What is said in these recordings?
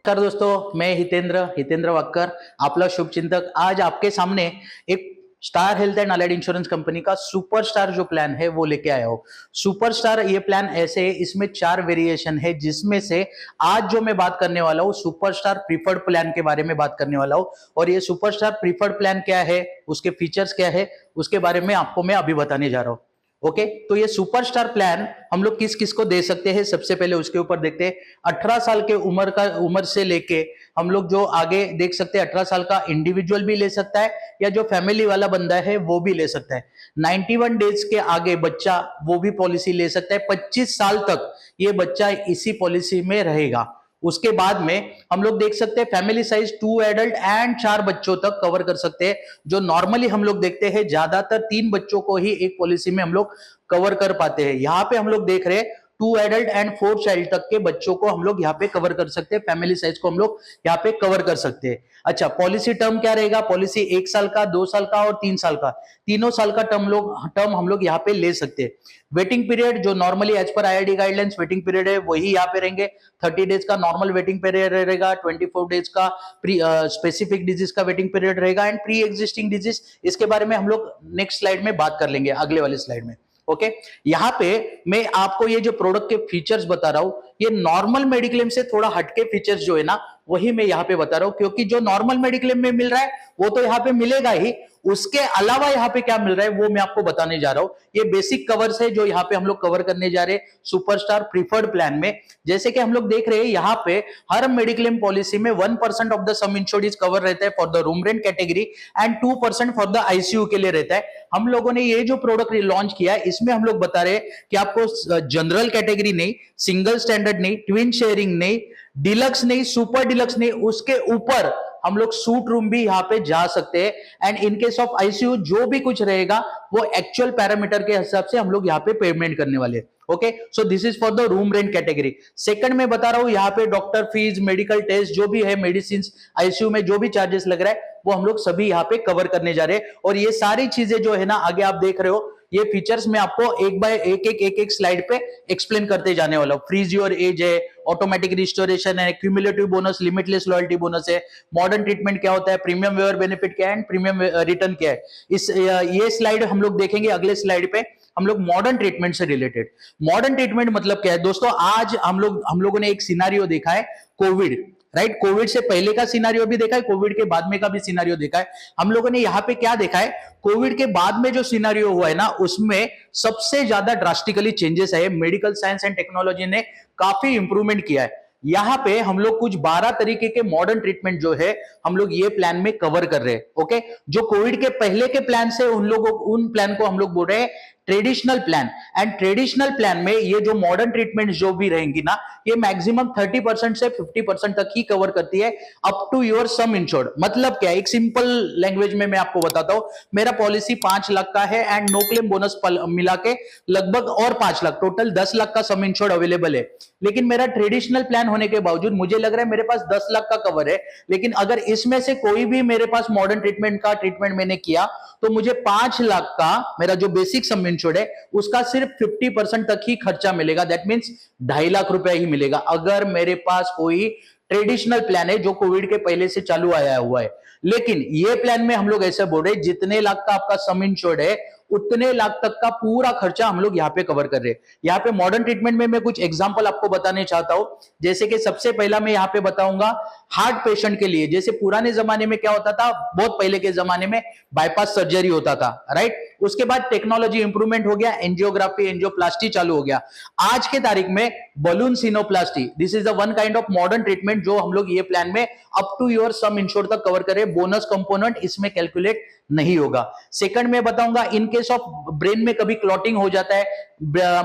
नमस्कार दोस्तों, मैं हितेंद्र वक्कर, आपला शुभचिंतक। आज आपके सामने एक star health and allied insurance company का सुपरस्टार जो प्लान है वो लेके आया हूं। सुपरस्टार ये प्लान ऐसे है, इसमें 4 वेरिएशन है, जिसमें से आज जो मैं बात करने वाला हूँ सुपरस्टार प्रीफर्ड प्लान के बारे में बात करने वाला हूँ। और ये सुपरस्टार प्रीफर्ड प्लान क्या है, उसके फीचर्स क्या है, उसके बारे में आपको मैं अभी बताने जा रहा हूँ। ओके, तो ये सुपरस्टार प्लान हम लोग किस किस को दे सकते हैं, सबसे पहले उसके ऊपर देखते हैं। 18 साल के उम्र से लेके हम लोग जो आगे देख सकते हैं, 18 साल का इंडिविजुअल भी ले सकता है या जो फैमिली वाला बंदा है वो भी ले सकता है। 91 डेज के आगे बच्चा वो भी पॉलिसी ले सकता है। 25 साल तक ये बच्चा इसी पॉलिसी में रहेगा। उसके बाद में हम लोग देख सकते हैं फैमिली साइज 2 एडल्ट एंड 4 बच्चों तक कवर कर सकते हैं। जो नॉर्मली हम लोग देखते हैं, ज्यादातर 3 बच्चों को ही एक पॉलिसी में हम लोग कवर कर पाते हैं। यहाँ पे हम लोग देख रहे हैं 2 एडल्ट एंड 4 चाइल्ड तक के बच्चों को हम लोग यहाँ पे कवर कर सकते हैं। फैमिली साइज को हम लोग यहाँ पे कवर कर सकते हैं। अच्छा, पॉलिसी टर्म क्या रहेगा? पॉलिसी 1 साल का, 2 साल का और 3 साल का, तीनों साल का टर्म हम लोग यहाँ पे ले सकते हैं। वेटिंग पीरियड जो normally as per IRD guidelines waiting period है वही यहाँ पे रहेंगे। 30 डेज का नॉर्मल वेटिंग पीरियड रहेगा, 24 डेज का स्पेसिफिक डिजीज का वेटिंग पीरियड रहेगा एंड प्री एग्जिस्टिंग डिजीज, इसके बारे में हम लोग नेक्स्ट स्लाइड में बात कर लेंगे, अगले वाले स्लाइड में। ओके, यहाँ पे मैं आपको ये जो प्रोडक्ट के फीचर्स बता रहा हूं, ये नॉर्मल मेडिक्लेम से थोड़ा हटके फीचर्स जो है ना वही मैं यहाँ पे बता रहा हूं, क्योंकि जो नॉर्मल मेडिक्लेम में मिल रहा है वो तो यहाँ पे मिलेगा ही, उसके अलावा यहाँ पे क्या मिल रहा है वो मैं आपको बताने जा रहा हूं। ये बेसिक कवर्स है जो यहाँ पे हम लोग कवर करने जा रहे हैं सुपरस्टार प्रीफर्ड प्लान में। जैसे कि हम लोग देख रहे हैं यहाँ पे हर मेडिक्लेम पॉलिसी में 1% of the sum insured is cover रहता है for the room rent category and 2% for the ICU के लिए रहता है। हम लोगों ने ये जो प्रोडक्ट लॉन्च किया है इसमें हम लोग बता रहे हैं कि आपको जनरल कैटेगरी नहीं, सिंगल स्टैंडर्ड नहीं, ट्विन शेयरिंग नहीं, डिलक्स नहीं, सुपर डिलक्स नहीं, उसके ऊपर हम लोग सूट रूम भी यहाँ पे जा सकते हैं। And in case of ICU जो भी कुछ रहेगा वो एक्चुअल पैरामीटर के हिसाब से हम लोग यहाँ पे पेमेंट करने वाले। Okay, so this is for the room rent category. Second में बता रहा हूं यहाँ पे डॉक्टर फीस, मेडिकल टेस्ट जो भी है, मेडिसिन, आईसीयू में जो भी चार्जेस लग रहा है वो हम लोग सभी यहाँ पे कवर करने जा रहे हैं। और ये सारी चीजें जो है ना आगे आप देख रहे हो, ये फीचर्स मैं आपको एक बाय एक स्लाइड पे एक्सप्लेन करते जाने वाला हूं। फ्रीज योर एज है, ऑटोमेटिक रिस्टोरेशन है, cumulative bonus, limitless loyalty bonus है, मॉडर्न ट्रीटमेंट क्या होता है, प्रीमियम वेयर बेनिफिट क्या है एंड प्रीमियम रिटर्न क्या है। ये स्लाइड हम लोग देखेंगे अगले स्लाइड पे। हम लोग मॉडर्न ट्रीटमेंट से रिलेटेड, मॉडर्न ट्रीटमेंट मतलब क्या है दोस्तों? आज हम लोगों ने एक सिनारियो देखा है, कोविड, राइट? कोविड से पहले का सिनारियो भी देखा है, कोविड के बाद में का भी सिनारियो देखा है। हम लोगों ने यहाँ पे क्या देखा है, कोविड के बाद में जो सिनारियो हुआ है ना उसमें सबसे ज्यादा ड्रास्टिकली चेंजेस है। मेडिकल साइंस एंड टेक्नोलॉजी ने काफी इंप्रूवमेंट किया है। यहाँ पे हम लोग कुछ 12 तरीके के मॉडर्न ट्रीटमेंट जो है हम लोग ये प्लान में कवर कर रहे हैं। ओके, जो कोविड के पहले के प्लान से उन प्लान को हम लोग बोल रहे हैं traditional plan. And traditional plan में ये जो मॉडर्न ट्रीटमेंट जो भी रहेंगी ना, ये मैक्सिमम 30% से 50% तक ही कवर करती है up to your sum insured. मतलब क्या, एक सिंपल लैंग्वेज में मैं आपको बताता हूं। मेरा पॉलिसी 5 लाख का है एंड नो क्लेम बोनस मिला के लगभग और 5 लाख, टोटल 10 लाख का सम इंश्योर्ड अवेलेबल है। लेकिन मेरा ट्रेडिशनल प्लान होने के बावजूद मुझे लग रहा है मेरे पास 10 लाख का कवर है, लेकिन अगर इसमें से कोई भी मेरे पास मॉडर्न ट्रीटमेंट मैंने किया तो मुझे 5 लाख का मेरा जो बेसिक सम इंश्योर्ड है उसका सिर्फ 50% तक ही खर्चा मिलेगा। दैट मींस 2.5 लाख रुपया ही मिलेगा अगर मेरे पास कोई ट्रेडिशनल प्लान है जो कोविड के पहले से चालू आया हुआ है। लेकिन ये प्लान में हम लोग ऐसे बोल रहे हैं जितने लाख का आपका सम इंश्योर्ड है उतने लाख तक का पूरा खर्चा हम लोग यहाँ पे कवर कर रहे हैं। यहाँ पे मॉडर्न ट्रीटमेंट में मैं कुछ एग्जांपल आपको बताने चाहता हूं। जैसे कि सबसे पहला मैं यहाँ पे बताऊंगा हार्ट पेशेंट के लिए। जैसे पुराने जमाने में क्या होता था, बहुत पहले के जमाने में बाईपास सर्जरी होता था, राइट? उसके बाद टेक्नोलॉजी इंप्रूवमेंट हो गया, एंजियोग्राफी, एंजियोप्लास्टी चालू हो गया। आज के तारीख में balloon sinuplasty, this is the one kind of modern treatment जो हम लोग ये प्लान में up to your sum insured तक कवर करें। बोनस कंपोनेंट इसमें कैलकुलेट नहीं होगा। सेकंड में बताऊंगा, इन केस ऑफ ब्रेन में कभी क्लॉटिंग हो जाता है,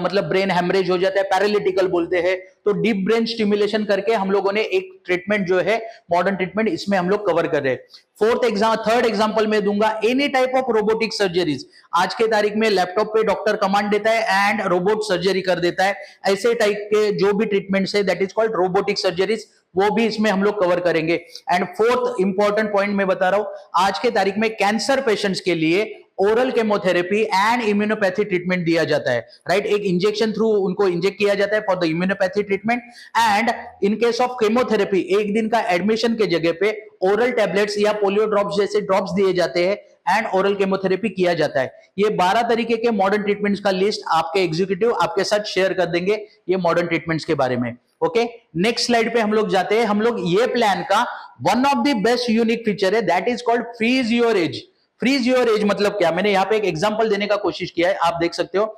मतलब ब्रेन हेमरेज हो जाता है, पैरालिटिकल बोलते हैं, तो डीप ब्रेन स्टिमुलेशन करके हम लोगों ने एक ट्रीटमेंट जो है मॉडर्न ट्रीटमेंट इसमें हम लोग कवर कर रहे हैं। थर्ड एग्जांपल में दूंगा any type of robotic surgeries. आज के तारीख में लैपटॉप पे डॉक्टर कमांड देता है एंड रोबोट सर्जरी कर देता है। ऐसे टाइप के जो भी ट्रीटमेंट्स है that is called robotic surgeries, वो भी इसमें हम लोग कवर करेंगे। एंड फोर्थ इंपॉर्टेंट पॉइंट मैं बता रहा हूं, आज के तारीख में कैंसर पेशेंट्स के लिए ओरल केमोथेरेपी एंड इम्यूनोपैथी ट्रीटमेंट दिया जाता है, राइट। एक इंजेक्शन थ्रू उनको इंजेक्ट किया जाता है for the immunopathy treatment, and in case of chemotherapy एक दिन का एडमिशन के जगह पे ओरल टैबलेट्स या पोलियो ड्रॉप्स जैसे ड्रॉप्स दिए जाते हैं एंड ओरल केमोथेरेपी किया जाता है। ये 12 तरीके के मॉडर्न ट्रीटमेंट्स का लिस्ट आपके एग्जीक्यूटिव आपके साथ शेयर कर देंगे ये मॉडर्न ट्रीटमेंट्स के बारे में। ओके, नेक्स्ट स्लाइड पे हम लोग जाते हैं। हम लोग ये प्लान का one of the best unique feature है, that is called freeze your age. Freeze your age मतलब क्या, मैंने यहां पे एक एग्जांपल देने का कोशिश किया है, आप देख सकते हो।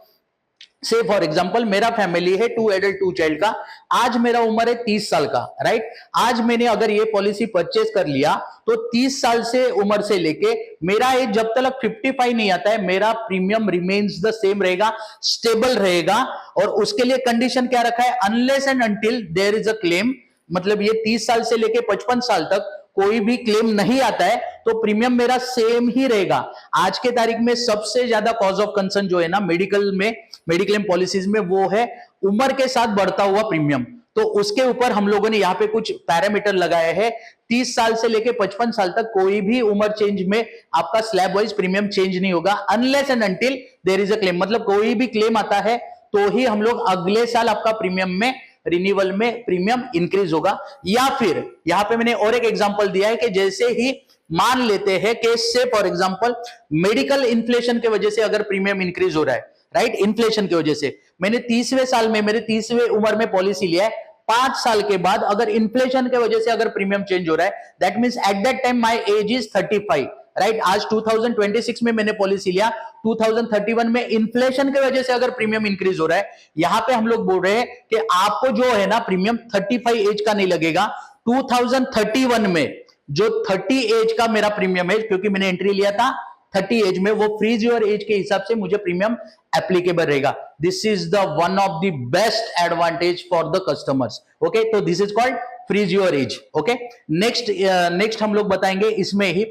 से फॉर एग्जांपल मेरा फैमिली है 2 एडल्ट 2 चाइल्ड का, आज मेरा उम्र है 30 साल का, राइट। आज मैंने अगर ये पॉलिसी परचेज कर लिया तो 30 साल से उम्र से लेके मेरा एज जब तक 55 नहीं आता है, मेरा प्रीमियम रिमेन्स द सेम रहेगा, स्टेबल रहेगा। और उसके लिए कंडीशन क्या रखा है, unless and until there is a claim, मतलब ये 30 साल से लेके 55 साल तक कोई भी क्लेम नहीं आता है तो प्रीमियम मेरा सेम ही रहेगा। आज के तारीख में सबसे ज्यादा कॉज ऑफ कंसर्न जो है ना मेडिकल में, मेडिक्लेम पॉलिसीज में, वो है उम्र के साथ बढ़ता हुआ प्रीमियम। तो उसके ऊपर हम लोगों ने यहाँ पे कुछ पैरामीटर लगाए हैं। 30 साल से लेके 55 साल तक कोई भी उम्र चेंज में आपका स्लैब वाइज प्रीमियम चेंज नहीं होगा, unless and until there is a claim, मतलब कोई भी क्लेम आता है तो ही हम लोग अगले साल आपका प्रीमियम में रिन्यूअल में प्रीमियम इंक्रीज होगा। या फिर यहां पे मैंने और एक एग्जांपल दिया है कि जैसे ही मान लेते हैं कि से फॉर एग्जांपल मेडिकल इन्फ्लेशन की वजह से अगर प्रीमियम इंक्रीज हो रहा है, राइट, इन्फ्लेशन की वजह से मैंने 30वें साल में, मेरे 30वें उम्र में पॉलिसी लिया है, 5 साल के बाद अगर इन्फ्लेशन की वजह से अगर प्रीमियम चेंज हो रहा है, that means at that time my age is 35, right. आज 2026 में मैंने पॉलिसी लिया, 2031 में इन्फ्लेशन की वजह से अगर प्रीमियम इंक्रीज हो रहा है, यहां पे हम लोग बोल रहे हैं कि आपको जो है ना प्रीमियम 35 एज का नहीं लगेगा, 2031 में जो 30 एज का मेरा प्रीमियम है, क्योंकि मैंने एंट्री लिया था 30 एज में, वो फ्रीज योर एज के हिसाब से मुझे प्रीमियम एप्लीकेबल रहेगा। This is the one of the best advantage for the customers. Okay, तो this is called freeze your age. Okay, next हम लोग बताएंगे इसमें ही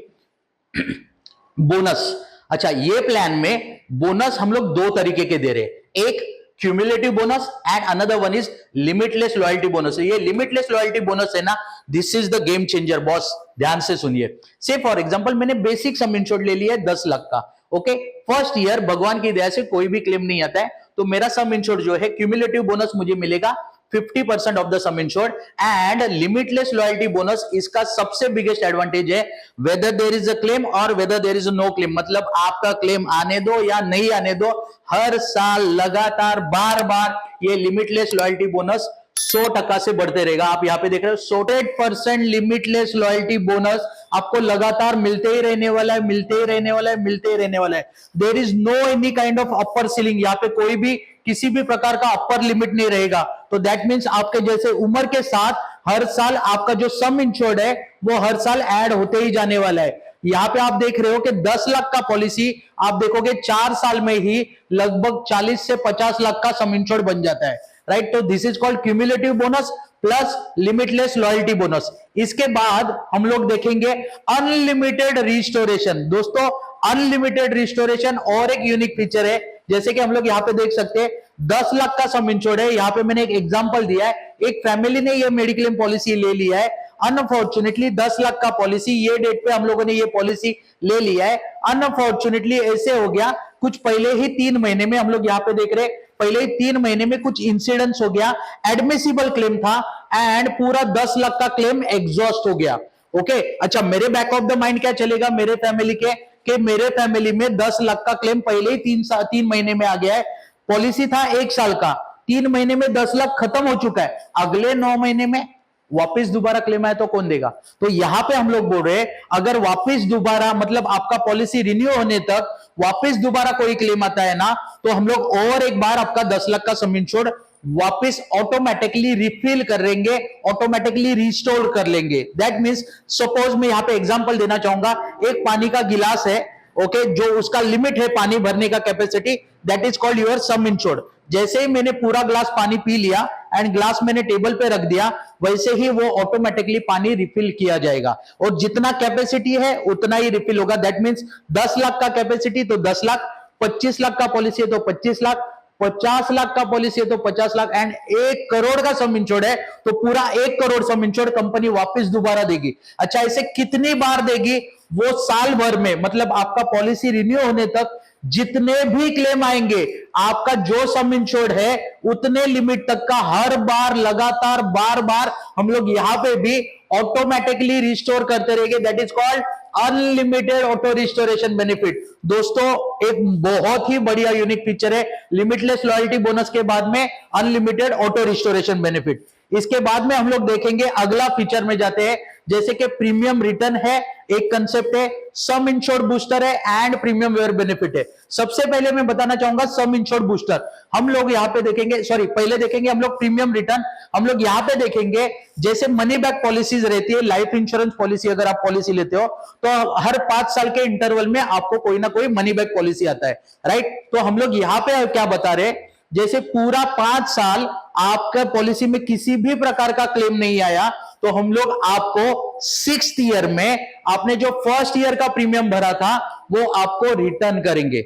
बोनस। अच्छा, ये प्लान में बोनस हम लोग 2 तरीके के दे रहे हैं, एक cumulative bonus and another one is limitless loyalty bonus. ये लिमिटलेस लॉयल्टी बोनस है ना, this is the game changer boss, ध्यान से सुनिए। से फॉर एग्जांपल मैंने बेसिक सम इंश्योर्ड ले लिया है 10 लाख का। ओके, फर्स्ट ईयर भगवान की दया से कोई भी क्लेम नहीं आता है, तो मेरा सम इंश्योर्ड जो है क्यूमुलेटिव बोनस मुझे मिलेगा 50% of the sum insured. And limitless loyalty bonus, इसका सबसे बिगेस्ट एडवांटेज है whether there is a claim और whether there is no claim, मतलब आपका क्लेम आने दो या नहीं आने दो, हर साल लगातार बार बार ये लिमिटलेस लॉयल्टी बोनस 100% से बढ़ते रहेगा। आप यहां पे देख रहे हो 100% लिमिटलेस लॉयल्टी बोनस आपको लगातार मिलते ही रहने वाला है, मिलते ही रहने वाला है, मिलते ही रहने वाला है। There is no any kind of upper ceiling, यहाँ पे कोई भी किसी भी प्रकार का अपर लिमिट नहीं रहेगा। तो दैट मींस आपके जैसे उम्र के साथ हर साल आपका जो सम इंश्योर्ड है वो हर साल ऐड होते ही जाने वाला है। यहां पे आप देख रहे हो कि 10 लाख का पॉलिसी आप देखोगे 4 साल में ही लगभग 40 से 50 लाख का सम इंश्योर्ड बन जाता है, राइट। तो this is called cumulative bonus plus limitless loyalty bonus. इसके बाद हम लोग देखेंगे अनलिमिटेड रिस्टोरेशन। दोस्तों, अनलिमिटेड रिस्टोरेशन और एक यूनिक फीचर है, जैसे कि हम लोग यहाँ पे देख सकते हैं 10 लाख का सम इंश्योर्ड है। यहाँ पे मैंने एक एग्जांपल दिया है, एक फैमिली ने ये मेडिक्लेम पॉलिसी ले लिया है, अनफॉर्चुनेटली 10 लाख का पॉलिसी, ये डेट पे हम लोगों ने ये पॉलिसी ले लिया है। अनफॉर्चुनेटली ऐसे हो गया, कुछ पहले ही 3 महीने में, हम लोग यहाँ पे देख रहे हैं पहले ही 3 महीने में कुछ इंसिडेंट्स हो गया, एडमिसिबल क्लेम था एंड पूरा 10 लाख का क्लेम एग्जॉस्ट हो गया। ओके, अच्छा, मेरे बैक ऑफ द माइंड क्या चलेगा मेरे फैमिली के, कि मेरे फैमिली में 10 लाख का क्लेम पहले ही 3 महीने में आ गया है। पॉलिसी था 1 साल का, 3 महीने में 10 लाख खत्म हो चुका है, अगले 9 महीने में वापस दोबारा क्लेम आए तो कौन देगा। तो यहां पे हम लोग बोल रहे हैं अगर वापस दोबारा, मतलब आपका पॉलिसी रिन्यू होने तक वापस दोबारा कोई क्लेम आता है ना, तो हम लोग और एक बार आपका 10 लाख का सम इंश्योर्ड वापस ऑटोमेटिकली रिफिल करेंगे, ऑटोमेटिकली रिस्टोर कर लेंगे। दैट मींस सपोज मैं यहां पे एग्जांपल देना चाहूंगा, एक पानी का गिलास है, ओके, जो उसका लिमिट है पानी भरने का capacity, that is called your sum insured. जैसे ही मैंने पूरा ग्लास पानी पी लिया एंड ग्लास मैंने टेबल पे रख दिया, वैसे ही वो ऑटोमेटिकली पानी रिफिल किया जाएगा और जितना कैपेसिटी है उतना ही रिफिल होगा। दैट मींस 10 लाख का कैपेसिटी तो 10 लाख, 25 लाख का पॉलिसी है तो 25 लाख, 50 लाख का पॉलिसी है तो 50 लाख, एंड 1 करोड़ का सम इंश्योर्ड है तो पूरा 1 करोड़ सम इंश्योर्ड कंपनी वापस दोबारा देगी। अच्छा, इसे कितनी बार देगी? वो साल भर में, मतलब आपका पॉलिसी रिन्यू होने तक जितने भी क्लेम आएंगे, आपका जो सम इंश्योर्ड है उतने लिमिट तक का हर बार लगातार बार बार हम लोग यहां पे भी ऑटोमेटिकली रिस्टोर करते रहेंगे। That is called unlimited auto restoration benefit. दोस्तों, एक बहुत ही बढ़िया यूनिक फीचर है लिमिटलेस लॉयल्टी बोनस के बाद में अनलिमिटेड ऑटो रिस्टोरेशन बेनिफिट। इसके बाद में हम लोग देखेंगे, अगला फीचर में जाते हैं, जैसे कि प्रीमियम रिटर्न है, एक कंसेप्ट है, सम इंश्योर्ड बूस्टर है एंड प्रीमियम वेयर बेनिफिट है। सबसे पहले मैं बताना चाहूंगा सम इंश्योर्ड बूस्टर। हम लोग यहां पे देखेंगे, सॉरी पहले देखेंगे हम लोग प्रीमियम रिटर्न। हम लोग यहां पे देखेंगे जैसे मनी बैक पॉलिसीज रहती है, लाइफ इंश्योरेंस पॉलिसी अगर आप पॉलिसी लेते हो तो हर 5 साल के इंटरवल में आपको कोई ना कोई मनी बैक पॉलिसी आता है, राइट। तो हम लोग यहां पे क्या बता रहे हैं, जैसे पूरा 5 साल आपका पॉलिसी में किसी भी प्रकार का क्लेम नहीं आया तो हम लोग आपको 6th ईयर में आपने जो फर्स्ट ईयर का प्रीमियम भरा था वो आपको रिटर्न करेंगे।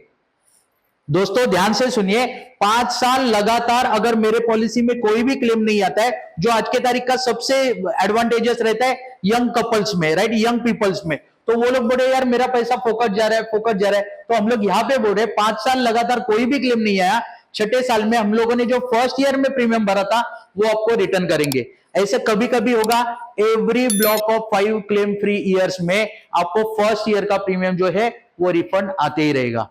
दोस्तों ध्यान से सुनिए, 5 साल लगातार अगर मेरे पॉलिसी में कोई भी क्लेम नहीं आता है, जो आज के तारीख का सबसे एडवांटेजेस रहता है यंग कपल्स में, राइट, यंग पीपल्स में, तो वो लोग बोले यार मेरा पैसा फोकट जा रहा है, फोकट जा रहा है। तो हम लोग यहां पे बोल रहे 5 साल लगातार कोई भी क्लेम नहीं आया, 6ठे साल में हम लोगों ने जो फर्स्ट ईयर में प्रीमियम भरा था वो आपको रिटर्न करेंगे। ऐसे कभी कभी होगा, every block of 5 claim free years में आपको फर्स्ट ईयर का प्रीमियम जो है वो रिफंड आते ही रहेगा।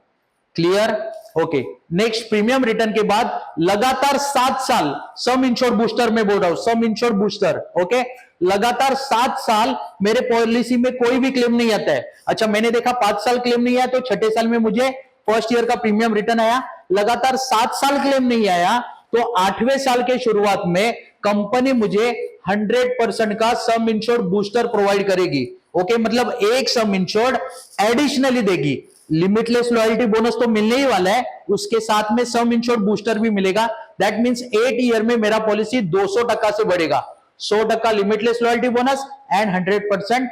Clear? Okay. Next, premium return के बाद लगातार 7 साल सम इंश्योर्ड बूस्टर में बोल रहा हूं, सम इंश्योर्ड बूस्टर, ओके, लगातार 7 साल मेरे पॉलिसी में कोई भी क्लेम नहीं आता है। अच्छा, मैंने देखा 5 साल क्लेम नहीं आया तो 6ठे साल में मुझे फर्स्ट ईयर का प्रीमियम रिटर्न आया। लगातार 7 साल क्लेम नहीं आया तो 8वें साल के शुरुआत में कंपनी मुझे 100% का सम इंश्योर्ड बूस्टर प्रोवाइड करेगी। ओके, मतलब एक सम इंश्योर्ड एडिशनली देगी। लिमिटलेस लॉयल्टी बोनस तो मिलने ही वाला है, उसके साथ में सम इंश्योर्ड बूस्टर भी मिलेगा। दैट मींस 8 ईयर में मेरा पॉलिसी 200% से बढ़ेगा। 100% limitless loyalty bonus and 100%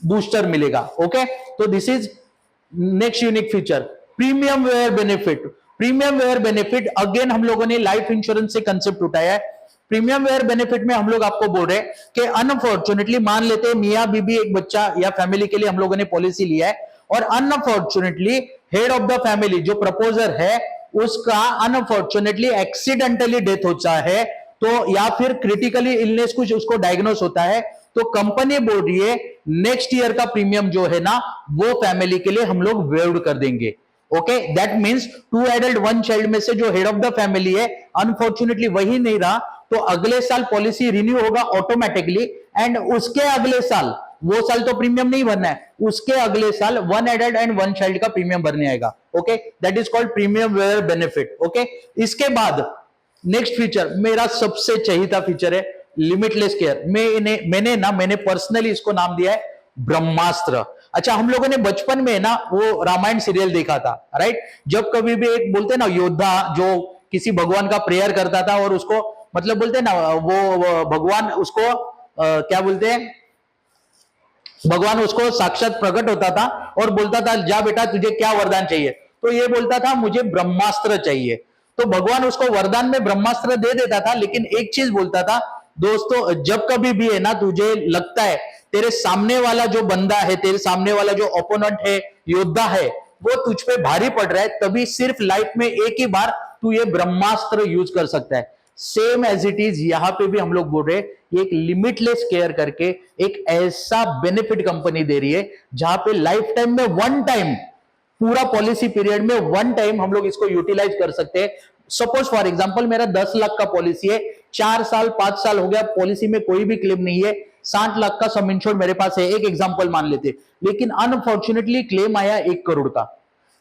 booster मिलेगा। ओके, तो this is next unique feature, premium waiver benefit. Premium waiver benefit again हम लोगों ने लाइफ इंश्योरेंस से कंसेप्ट उठाया है। प्रीमियम वेयर बेनिफिट में हम लोग आपको बोल रहे हैं कि अनफॉर्चुनेटली मान लेते हैं मियां बीबी एक बच्चा या फैमिली के लिए हम लोगों ने पॉलिसी लिया है और unfortunately head of the family जो प्रपोजर है उसका अनफॉर्चुनेटली एक्सीडेंटली डेथ होता है, तो या फिर क्रिटिकली इलनेस कुछ उसको डायग्नोस होता है, तो कंपनी बोल रही है नेक्स्ट ईयर का प्रीमियम जो है ना वो फैमिली के लिए हम लोग वेव्ड कर देंगे। Okay, that means 2 adult 1 child में से जो हेड ऑफ द फैमिली है अनफॉर्चुनेटली वही नहीं रहा तो अगले साल पॉलिसी रिन्यू होगा ऑटोमेटिकली, एंड उसके अगले साल, वो साल तो प्रीमियम नहीं भरना है, उसके अगले साल 1 एडल्ट एंड 1 चाइल्ड का प्रीमियम भरने आएगा। Okay, that is called premium waiver benefit. Okay, इसके बाद नेक्स्ट फीचर मेरा सबसे चहीता फीचर है लिमिटलेस केयर। मैंने पर्सनली इसको नाम दिया है ब्रह्मास्त्र। अच्छा, हम लोगों ने बचपन में ना वो रामायण सीरियल देखा था, राइट। जब कभी भी एक बोलते ना योद्धा जो किसी भगवान का प्रेयर करता था और उसको मतलब बोलते ना वो भगवान उसको क्या बोलते हैं, भगवान उसको साक्षात प्रकट होता था और बोलता था जा बेटा तुझे क्या वरदान चाहिए, तो ये बोलता था मुझे ब्रह्मास्त्र चाहिए। तो भगवान उसको वरदान में ब्रह्मास्त्र दे देता था, लेकिन एक चीज बोलता था, दोस्तों जब कभी भी है ना तुझे लगता है तेरे सामने वाला जो बंदा है, तेरे सामने वाला जो ओपोनेंट है, योद्धा है, वो तुझ पे भारी पड़ रहा है, तभी सिर्फ लाइफ में एक ही बार तू ये ब्रह्मास्त्र यूज कर सकता है। सेम एज इट इज यहां पे भी हम लोग बोल रहे हैं एक लिमिटलेस केयर करके एक ऐसा बेनिफिट कंपनी दे रही है जहां पे लाइफ टाइम में 1 टाइम, पूरा पॉलिसी पीरियड में 1 टाइम हम लोग इसको यूटिलाइज कर सकते हैं। सपोज फॉर एग्जांपल मेरा 10 लाख का पॉलिसी है, 4 साल 5 साल हो गया, पॉलिसी में कोई भी क्लेम नहीं है, 60 लाख का सम इंश्योर्ड मेरे पास है, एक एग्जांपल मान लेते, लेकिन अनफॉर्चुनेटली क्लेम आया 1 करोड़ का,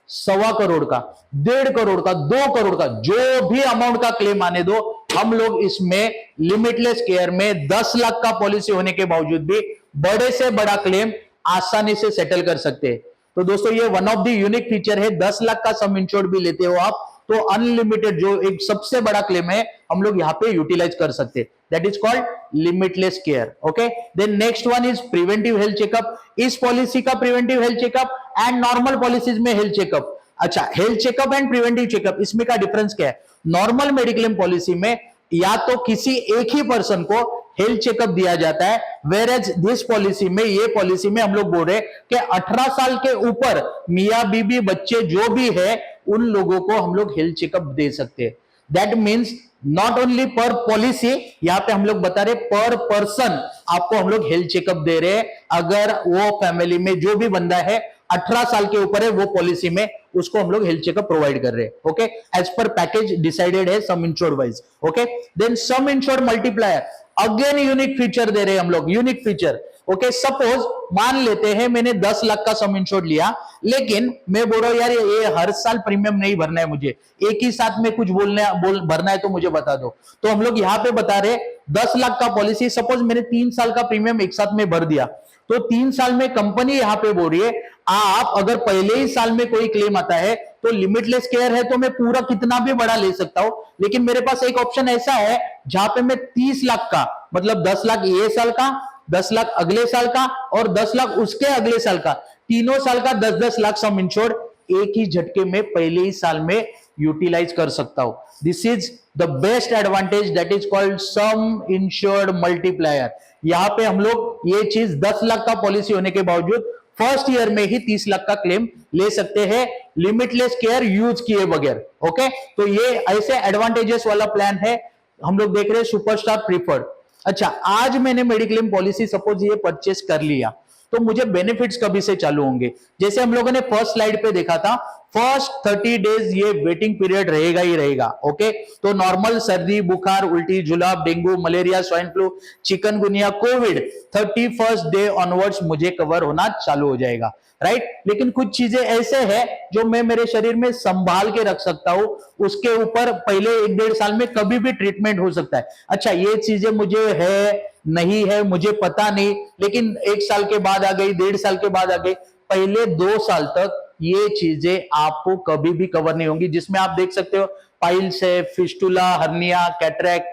1.25 करोड़ का, 1.5 करोड़ का, 2 करोड़ का, जो भी अमाउंट का क्लेम आने दो, हम लोग इसमें लिमिटलेस केयर में 10 लाख का पॉलिसी होने के बावजूद भी बड़े से बड़ा क्लेम आसानी से सेटल कर सकते हैं। तो दोस्तों ये one of the unique feature है। 10 लाख का सम इंश्योर्ड भी लेते हो आप तो अनलिमिटेड जो एक सबसे बड़ा क्लेम है हम लोग यहां पे यूटिलाइज कर सकते हैं। That is called limitless care. Okay, then next one is preventive health checkup. इस पॉलिसी का preventive health checkup and normal policies में हेल्थ चेकअप। अच्छा, health checkup and preventive checkup इसमें का डिफरेंस क्या है? नॉर्मल मेडिक्लेम पॉलिसी में या तो किसी एक ही पर्सन को हेल्थ चेकअप दिया जाता है, वेर एज दिस पॉलिसी में, ये पॉलिसी में हम लोग बोल रहे हैं कि 18 साल के ऊपर मियां बीबी बच्चे जो भी है उन लोगों को हम लोग हेल्थ चेकअप दे सकते हैं। दैट मीन्स नॉट ओनली पर पॉलिसी, यहां पे हम लोग बता रहे पर पर्सन आपको हम लोग हेल्थ चेकअप दे रहे हैं, अगर वो फैमिली में जो भी बंदा है 18 साल के ऊपर है वो पॉलिसी में उसको हम लोग हेल्थ चेकअप प्रोवाइड कर रहे हैं। ओके, एज पर पैकेज डिसाइडेड है sum insured wise. Okay, then sum insured multiplier, again unique feature दे रहे हैं हम लोग, यूनिक फीचर। ओके, सपोज मान लेते हैं मैंने 10 लाख का सम इंश्योर्ड लिया, लेकिन मैं बोल रहा हूं यार ये हर साल प्रीमियम नहीं भरना है, मुझे एक ही साथ में कुछ भरना है तो मुझे बता दो। तो हम लोग यहां पे बता रहे 10 लाख का पॉलिसी, सपोज मैंने 3 साल का प्रीमियम एक साथ में भर दिया, तो 3 साल में कंपनी यहां पे बोल रही है आप अगर पहले ही साल में कोई क्लेम आता है तो लिमिटलेस केयर है तो मैं पूरा कितना भी बड़ा ले सकता हूं, लेकिन मेरे पास एक ऑप्शन ऐसा है जहां पे मैं 30 लाख का, मतलब 10 लाख ये साल का, 10 लाख अगले साल का और 10 लाख उसके अगले साल का, तीनों साल का 10-10 लाख सम इंश्योर्ड एक ही झटके में पहले ही साल में यूटिलाइज कर सकता हूं। This is the best advantage, that is called some insured multiplier. यहां पे हम लोग ये चीज 10 लाख का पॉलिसी होने के बावजूद फर्स्ट ईयर में ही 30 लाख का क्लेम ले सकते हैं, लिमिटलेस केयर यूज किए बगैर। ओके, तो ये ऐसे एडवांटेजेस वाला प्लान है, हम लोग देख रहे हैं सुपरस्टार प्रीफर्ड। अच्छा, आज मैंने मेडिक्लेम पॉलिसी सपोज ये परचेस कर लिया, तो मुझे बेनिफिट्स कभी से चालू होंगे? जैसे हम लोगों ने फर्स्ट स्लाइड पे देखा था, फर्स्ट 30 डेज ये वेटिंग पीरियड रहेगा ही रहेगा। ओके, तो नॉर्मल सर्दी, बुखार, उल्टी, जुलाब, dengue, malaria, swine flu, chikungunya, Covid 31st day onwards मुझे कवर होना चालू हो जाएगा, राइट। लेकिन कुछ चीजें ऐसे हैं जो मैं मेरे शरीर में संभाल के रख सकता हूं, उसके ऊपर पहले 1-1.5 साल में कभी भी ट्रीटमेंट हो सकता है। अच्छा, ये चीजें मुझे है नहीं है मुझे पता नहीं, लेकिन 1 साल के बाद आ गई, 1.5 साल के बाद आ गई, पहले 2 साल तक ये चीजें आपको कभी भी कवर नहीं होंगी, जिसमें आप देख सकते हो पाइल्स है, fistula, hernia, cataract,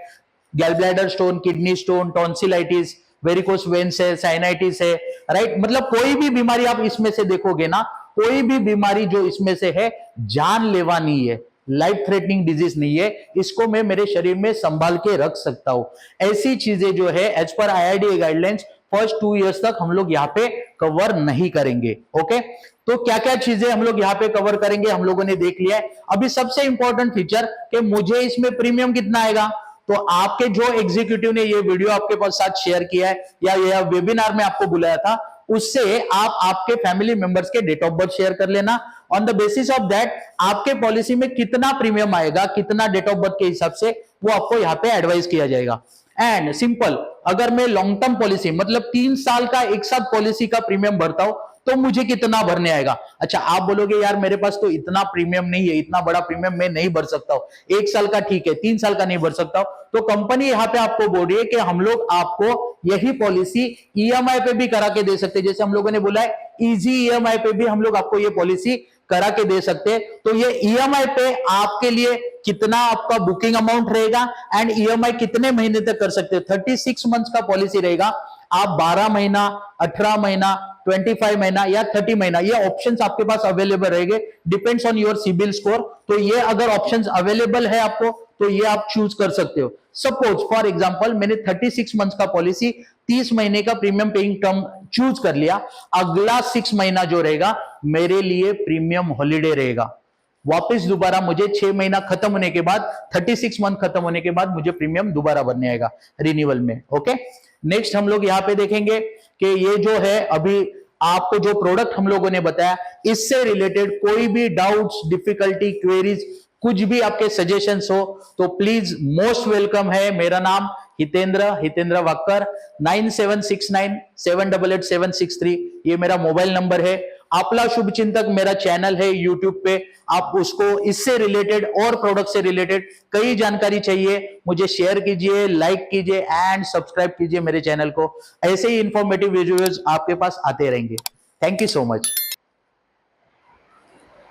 gallbladder stone, kidney stone, tonsillitis, varicose veins है, साइनाइटिस है, राइट। मतलब कोई भी बीमारी आप इसमें से देखोगे ना, कोई भी बीमारी जो इसमें से है जानलेवा नहीं है, लाइफ थ्रेटनिंग डिजीज नहीं है, इसको मैं मेरे शरीर में संभाल के रख सकता हूं। ऐसी चीजें जो है as per IRDA guidelines first 2 years तक हम लोग यहाँ पे कवर नहीं करेंगे। ओके, तो क्या क्या चीजें हम लोग यहाँ पे कवर करेंगे हम लोगों ने देख लिया है। अभी सबसे इंपॉर्टेंट फीचर कि मुझे इसमें प्रीमियम कितना आएगा, तो आपके जो एग्जीक्यूटिव ने ये वीडियो आपके पास साथ शेयर किया है या ये वेबिनार में आपको बुलाया था, उससे आप आपके फैमिली मेंबर्स के डेट ऑफ बर्थ शेयर कर लेना। On the basis of that आपके पॉलिसी में कितना प्रीमियम आएगा, कितना डेट ऑफ बर्थ के हिसाब से वो आपको यहाँ पे एडवाइस किया जाएगा। एंड सिंपल, अगर मैं लॉन्ग टर्म पॉलिसी मतलब 3 साल का एक साथ पॉलिसी का प्रीमियम भरता हूं तो मुझे कितना भरने आएगा। अच्छा, आप बोलोगे यार मेरे पास तो इतना प्रीमियम नहीं है, इतना बड़ा प्रीमियम मैं नहीं भर सकता हूं, 1 साल का ठीक है, 3 साल का नहीं भर सकता हूं, तो कंपनी यहां पे आपको बोल रही है कि हम लोग आपको यही पॉलिसी EMI पे भी करा के दे सकते हैं। जैसे हम लोगों ने बोला है इजी EMI पे भी हम लोग आपको ये पॉलिसी करा के दे सकते हैं। तो ये EMI पे आपके लिए कितना आपका बुकिंग अमाउंट रहेगा एंड EMI कितने महीने तक कर सकते हैं, 36 मंथ्स का पॉलिसी रहेगा। आप 12 महीना, 18 महीना, 25 महीना या 30 महीना, ये ऑप्शंस आपके पास अवेलेबल रहेंगे, depends on your CIBIL score. तो ये अगर ऑप्शंस अवेलेबल है आपको तो ये आप चूज कर सकते हो। सपोज फॉर एग्जांपल मैंने 36 मंथ्स का पॉलिसी 30 महीने का प्रीमियम पेइंग टर्म चूज कर लिया, अगला 6 महीना जो रहेगा मेरे लिए प्रीमियम हॉलीडे रहेगा। वापस दोबारा मुझे 6 महीना खत्म होने के बाद, 36 मंथ खत्म होने के बाद मुझे प्रीमियम दोबारा भरने आएगा रिन्यूअल में। ओके, नेक्स्ट हम लोग यहां पे देखेंगे कि ये जो है अभी आपको जो प्रोडक्ट हम लोगों ने बताया, इससे रिलेटेड कोई भी डाउट्स, डिफिकल्टी, क्वेरीज, कुछ भी आपके सजेशंस हो तो प्लीज मोस्ट वेलकम है। मेरा नाम हितेंद्र वाक्कर, 9769788763 ये मेरा मोबाइल नंबर है। आपला शुभ चिंतक मेरा चैनल है यूट्यूब पे, आप उसको इससे रिलेटेड और प्रोडक्ट से रिलेटेड कई जानकारी चाहिए मुझे शेयर कीजिए, लाइक कीजिए एंड सब्सक्राइब कीजिए मेरे चैनल को। ऐसे ही इंफॉर्मेटिव वीडियोस आपके पास आते रहेंगे। Thank you so much.